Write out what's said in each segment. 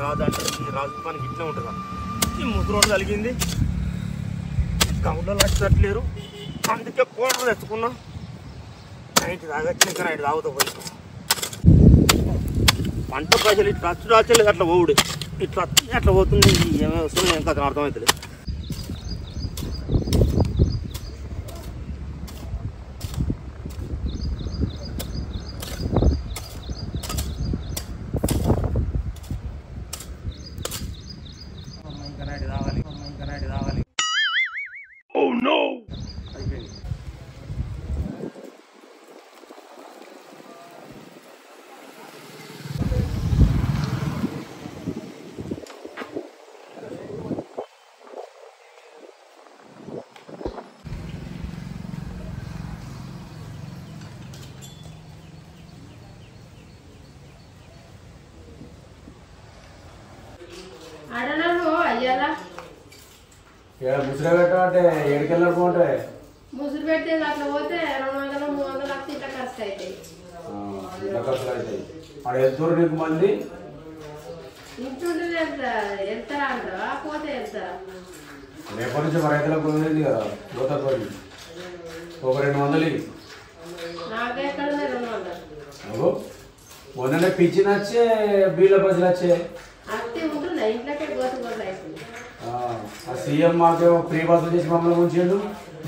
రాదు అంటే ఈ రాజు పనికి ఇట్లా ఉంటుందా ఈ ముద్రోడు కలిగింది గౌండ్లో నచ్చట్లేరు అందుకే కోటలు తెచ్చుకున్నా నైట్ తాగొచ్చి ఇంకా నైట్ తాగుతూ పోయి పంట ప్రజలు ఇట్లా రాచలేదు అట్లా పోవుడు ఇట్లా అట్లా పోతుంది ఏమేమి వస్తుంది ఇంకా అర్థమవుతుంది ముసురు పెట్టమంటే ఏడుకెళ్ళారు పోంటాయి ముసురు పెట్టే అట్లా పోతే 200 300 లక్షలు ఇట్లా ఖర్చు అవుతాయి అక్కడ వెళ్తారు నీకు మళ్ళీ ఇంటుంటే వెళ్తారా అంటావా పోతే వెళ్తారా రేపటి నుంచి మా రైతులకు పోయింది కదా గోతపల్లి ఒక 200 నాకెక్కడ 200 మొన్ననే పిచ్చి నచ్చే బీళ్ళ బస్సులు వచ్చే అత్తే ఉంటుందా ఇంట్లోకే గోత గోత అవుతుంది ఆ సీఎం మాకేమో ఫ్రీ బస్సులు చేసి మమ్మల్ని ఉంచాడు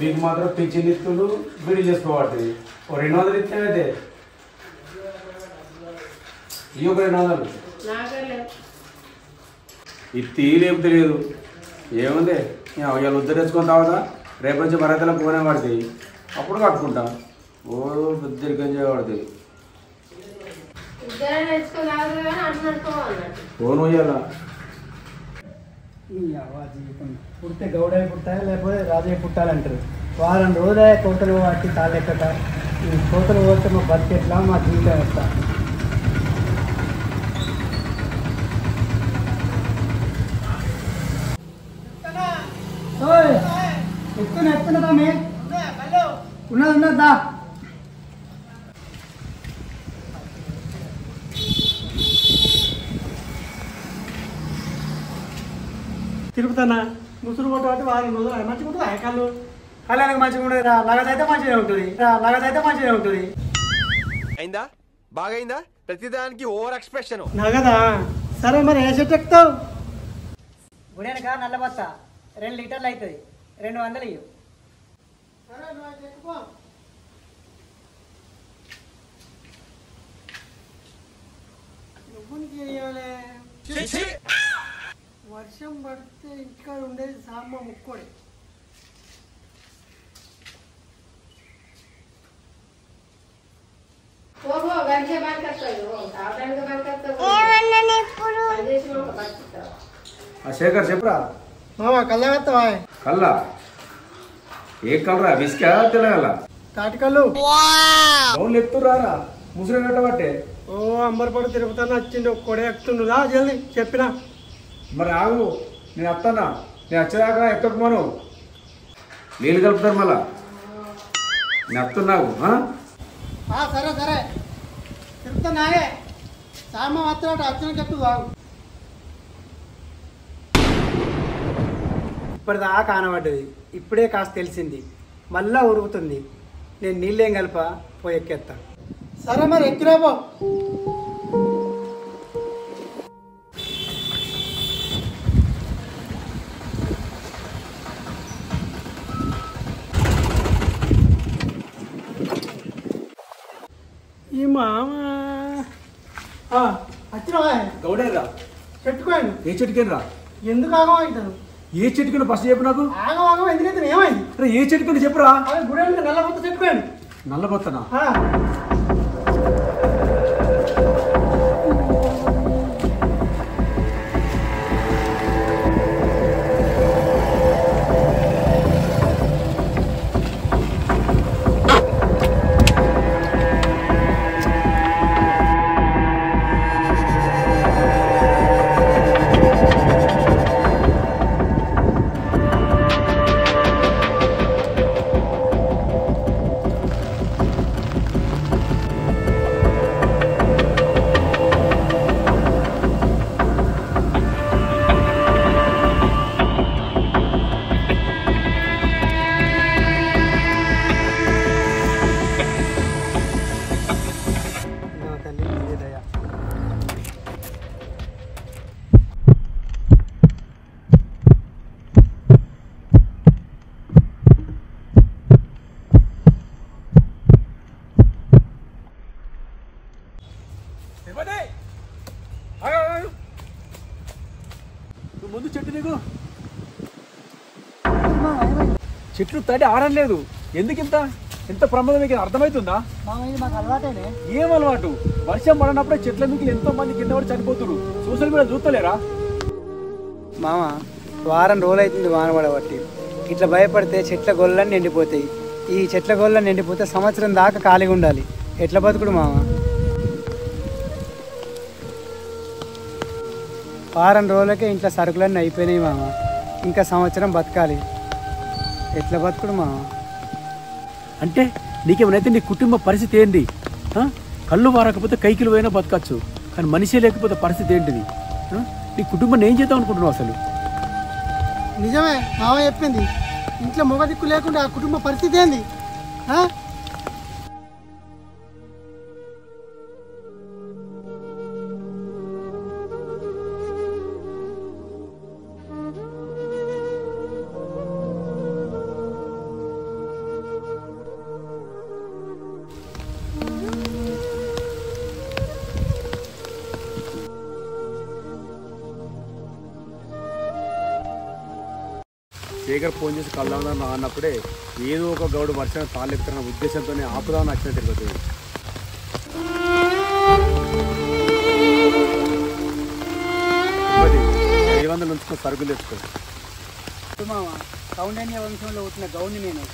మీకు మాత్రం పిచ్చిని ఇస్తుడు బిడి చేసుకోబడుతుంది ఓ 200 ఇస్తేనైతే ఈ ఒక 200 ఇది తీయలేపు తెలియదు ఏముంది ఇవాళ ఉద్దరు తెచ్చుకొని తాగుతా రేపు నుంచి మరైతలో పోనే పడుతుంది అప్పుడు కట్టుకుంటా ఓ పెద్ద గంజే పడుతుంది ఫోన్ పోయాలా జీవితం పుడితే గౌడయ్య పుట్టాలి లేకపోతే రాజయ్య పుట్టాలంటారు వారం రోజే కోతలు వాటి తాళెక్కట ఈ కోతలు పోతే మా బతికెట్లా మా జీవితం ఎట్లా ఎత్తున ఉన్నదా తిరుగుతానా ముసురు కొట్టు వారం రోజులు మంచిగా ఉంటుంది ఆయకాళ్ళు కళ్యాణకు మంచిగా ఉంటుంది నగదైతే మంచిగా ఉంటుంది అయిందా బాగైందా ప్రతిదానికి ఓవర్ ఎక్స్ప్రెషన్ నగదా సరే మరి ఏ చెట్టు ఎక్కుతావు గుడెనక నల్ల బత్త 2 లీటర్లు అవుతుంది 200 ఇవ్వు వర్షం పడితే ఇక్కడ ఉండేది సామ్మ ముక్కోడే శేఖర్ చెప్పురా మామ కళ్ళ కత్తవా కల్లా ఏ కలరా బిస్కా తెలగల తాటికల్లు డౌన్లు ఎత్తురారా ముసురు కట్టబట్టే ఓ అంబర్పడు తిరుగుతాను వచ్చింది ఒక్కడే ఎక్కుతుండురా జల్ది చెప్పినా మరి ఆగు నేను వస్తానా నేను వచ్చేదాకా ఎక్కకపోను నీళ్ళు కలుపుతారు మళ్ళా నేను వస్తున్నావు సరే సరే తిరుగుతున్నాయే సామ మాత్రం వచ్చిన చెప్తూ బాగు ఇప్పటిదాకా కానబడ్డది ఇప్పుడే కాస్త తెలిసింది మళ్ళా ఉరుగుతుంది నేను నీళ్ళేం కలిపా పోయి ఎక్కేస్తా సరే మరి ఎక్కిరాబో ఈ మామ వచ్చినవా గౌడేరా చెట్టుకోండి ఏ చెట్టుకేనరా ఎందుకు ఆగం అవుతాను ఏ చెట్టుకుని ఫస్ట్ చెప్పు నాకు ఆగం ఆగం ఎందుకైతే ఏమైంది అరే ఏ చెట్టుకుని చెప్పురా గుడి నల్లబొత్త చెట్టుకోండి నల్లబొత్తనా చెట్టు నీకు చెట్లు తడి ఆరలేదు ఎందుకు ఎంత ప్రమాదం మీకు అర్థమవుతుందా? మాకు అలవాటేనే. ఏం అలవాటు? వర్షం పడినప్పుడే చెట్ల మీకు ఎంతో మంది కింద పడి చనిపోతున్నారు. సోషల్ మీడియా చూస్తలేరా? మామ వారం రోజులు అవుతుంది వాన పడబట్టి. ఇట్లా భయపడితే చెట్ల గొల్లన్నీ నిండిపోతాయి. ఈ చెట్ల గొల్లన్నీ నిండిపోతే సంవత్సరం దాకా ఖాళీగా ఉండాలి. ఎట్లా బతుకుడు మామ? వారం రోజులకే ఇంట్లో సరుకులన్నీ అయిపోయినాయి మామ. ఇంకా సంవత్సరం బతకాలి. ఎట్లా బతుకుడు మామ? అంటే నీకేమైతే నీ కుటుంబ పరిస్థితి ఏంటి? కళ్ళు వారకపోతే కైకిలు పోయినా బతకచ్చు, కానీ మనిషి లేకపోతే పరిస్థితి ఏంటిది? నీ కుటుంబాన్ని ఏం చేద్దాం అనుకుంటున్నావు అసలు? నిజమే మామ చెప్పింది. ఇంట్లో మొగ దిక్కు లేకుండా ఆ కుటుంబ పరిస్థితి ఏంది? శేఖర్ ఫోన్ చేసి కళ్దాం అన్నప్పుడే ఏదో ఒక గౌడు వర్షం తాళ్ళెక్కుతున్న ఉద్దేశంతోనే ఆపుదామని వచ్చిన తిరుగుతుంది. వందలు ఉంచుకో, సరుకులు తెచ్చుకో. మామ కౌండన్య వంశంలో వచ్చిన గౌడిని నేను.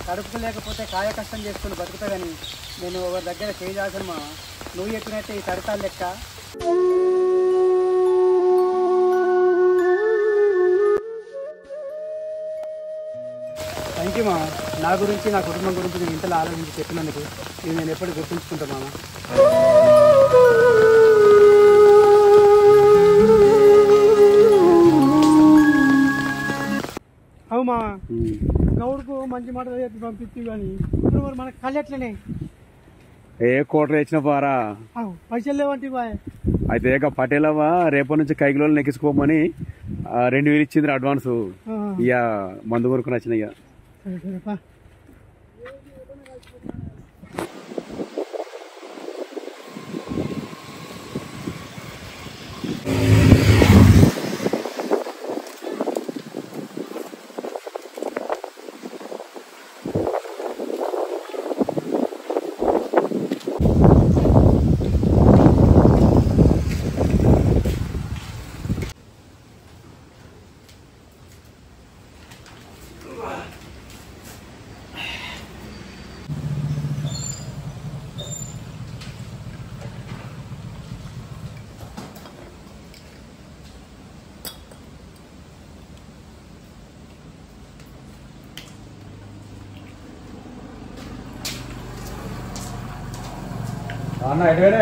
కడుపుకు లేకపోతే కాయ కష్టం చేసుకుని బతుకుతా కానీ నేను ఒకరి దగ్గర చేయదాల్సిన మామ. నువ్వు చెప్పినట్టే ఈ తడతాలు లెక్క. థ్యాంక్ యూ మామ. నా గురించి నా కుటుంబం గురించి నేను ఇంతలో ఆలోచించి చెప్పినందుకు ఇది నేను ఎప్పుడు గుర్తుంచుకుంటా మామ. అవు మామ గౌడుకు మంచి మాట చెప్పి పంపిస్తు కానీ ఇప్పుడు మరి మనకు కళ్ళెట్లనే ఏ కోట తెచ్చిన పారా పైసలు లేవంటి బాయ్. అయితే ఇక పటేలవ్వ రేపటి నుంచి కైకిలో నెక్కించుకోమని 2000 ఇచ్చింది అడ్వాన్స్. ఇక మందు కొనుక్కుని వచ్చిన. ఇక అన్న ఎటువైనా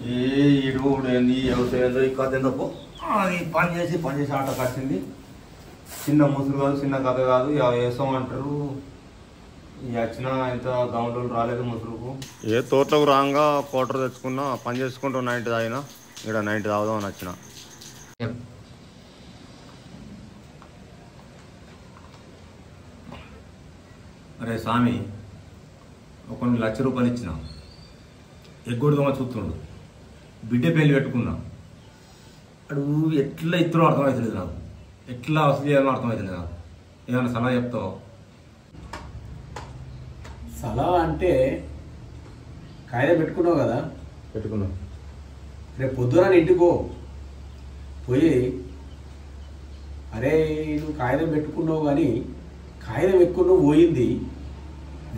ఏ ఇడుగుడు ఏంది వ్యవసాయంలో ఈ కథ ఎందుకు అది పని చేసి ఆట కట్టింది. చిన్న ముసురు కాదు, చిన్న కథ కాదు. వ్యవసాయం అంటారు. వచ్చిన ఇంత గౌండ్లు రాలేదు ముసురుకు. ఏ తోటలకు రాగా కోటర్ తెచ్చుకున్నా, పని చేసుకుంటూ 90 తాగినా. ఇక్కడ 90 తాగుదామని వచ్చిన. అరే స్వామి, కొన్ని ₹1,00,000 ఇచ్చిన. ఎగ్గొడదామని చూస్తుండు. బిడ్డ పెళ్లి పెట్టుకున్నా. అడు ఎట్లా ఇద్దరు అర్థమవుతుంది నాకు. ఎట్లా వసూలు చేయాలో అర్థమవుతుంది నాకు. ఏమైనా సలహా చెప్తావు? సలహా అంటే కాయిదా పెట్టుకున్నావు కదా? పెట్టుకున్నా. రేపు పొద్దున ఇంటికి పోయి అరే నువ్వు కాగితం పెట్టుకున్నావు కానీ కాగితం ఎక్కువ నువ్వు పోయింది,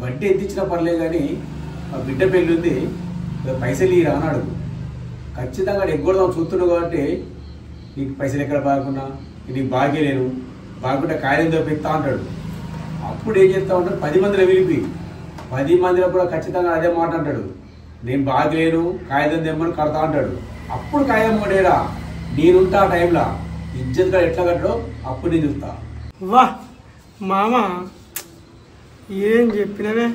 వడ్డీ ఎంత ఇచ్చినా పర్లేదు కానీ మా బిడ్డ పెళ్ళి ఉంది, పైసలు ఇరా అని అడుగు. ఖచ్చితంగా ఎగ్గొడదాం చూస్తున్నావు కాబట్టి నీకు పైసలు ఎక్కడ బాగున్నా, నీకు బాగేలేను, బాగుంటే కాగితం తెప్పిస్తా అంటాడు. అప్పుడు ఏం చేస్తా ఉంటాడు, 10 మందిలో పిలిపి 10 మందిలో కూడా ఖచ్చితంగా అదే మాట అంటాడు, నేను బాగలేను కాగితం తెమ్మని కడతా అంటాడు. అప్పుడు కాగితం కొట్టేరా నేనుంటా. ఆ టైంలో ఇజ్జత్ కూడా ఎట్లా కట్టడో అప్పుడు నేను చూస్తా. వా మామ ఏం చెప్పినవే.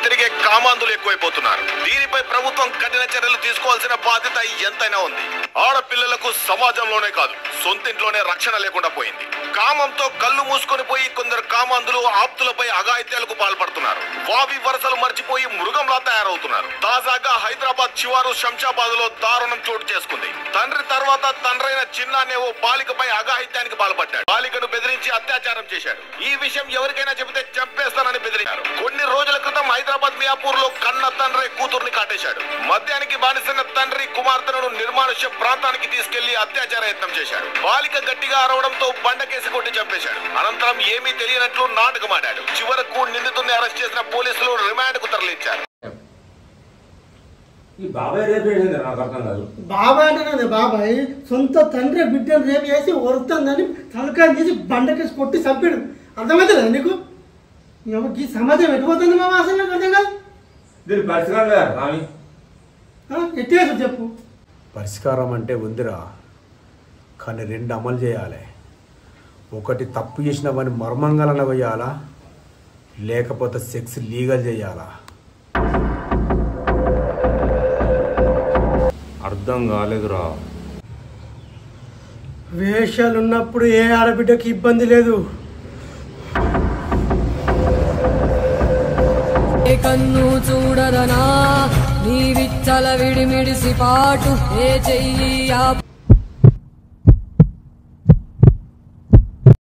తిరిగే కామాంధులు ఎక్కువైపోతున్నారు. దీనిపై ప్రభుత్వం కఠిన చర్యలు తీసుకోవాల్సిన బాధ్యత ఎంతైనా ఉంది. ఆడపిల్లలకు సమాజంలోనే కాదు సొంతింట్లోనే రక్షణ లేకుండా పోయింది. కామంతో కళ్ళు మూసుకొని పోయి కొందరు కామాంధులు ఆప్తులపై అఘాయిత్యాలకు పాల్పడుతున్నారు. వావి వరసలు మర్చిపోయి మృగంలా తయారవుతున్నారు. తాజాగా హైదరాబాద్ శివారు శంషాబాద్ లో దారుణం చోటు చేసుకుంది. తండ్రి తర్వాత తండ్రైన చిన్న అనే ఓ బాలికపై అఘాయిత్యానికి పాల్పడ్డాడు. బాలికను బెదిరించి అత్యాచారం చేశాడు. ఈ విషయం ఎవరికైనా చెబితే చంపేస్తానని బెదిరించారు. కొన్ని రోజుల క్రితం హైదరాబాద్ మియాపూర్ లో కన్న తండ్రి కూతుర్ని కాటేశాడు. మద్యానికి బానిసైన తండ్రి కుమార్తెను నిర్మానుష్య ప్రాంతానికి తీసుకెళ్లి అత్యాచార యత్నం చేశాడు. బాలిక గట్టిగా అరవడంతో బండకేసి కొట్టి చంపేశాడు. అనంతరం ఏమీ తెలియనట్లు నాటకమాడాడు. చివరకు నిందితుడిని అరెస్ట్ చేసిన పోలీసులు రిమాండ్ కు తరలించారు. ఈ బాబాయ్ రేపు ఏంటి నాకు అర్థం కాదు. బాబాయ్ అంటే బాబాయ్ సొంత తండ్రి బిడ్డను రేపు వేసి వరుతుందని తలకాయ తీసి బండకేసి కొట్టి చంపాడు. అర్థమవుతుందా నీకు? ఈ సమాజం ఎటుపోతుంది మామ? అసలు నాకు అర్థం కాదు. దీని పరిష్కారం లేదా రాని? ఎట్టేసి చెప్పు. పరిష్కారం అంటే ఉందిరా, కానీ 2 అమలు చేయాలి. ఒకటి తప్పు చేసిన వాడిని మర్మంగాలన వేయాలా, లేకపోతే సెక్స్ లీగల్ చేయాలా? అర్థం కాలేదురా. వేషాలు ఉన్నప్పుడు ఏ ఆడబిడ్డకి ఇబ్బంది లేదు. కన్ను చూడదనా నీ విచ్చల విడిమిడిసి పాటు ఏ చెయ్యి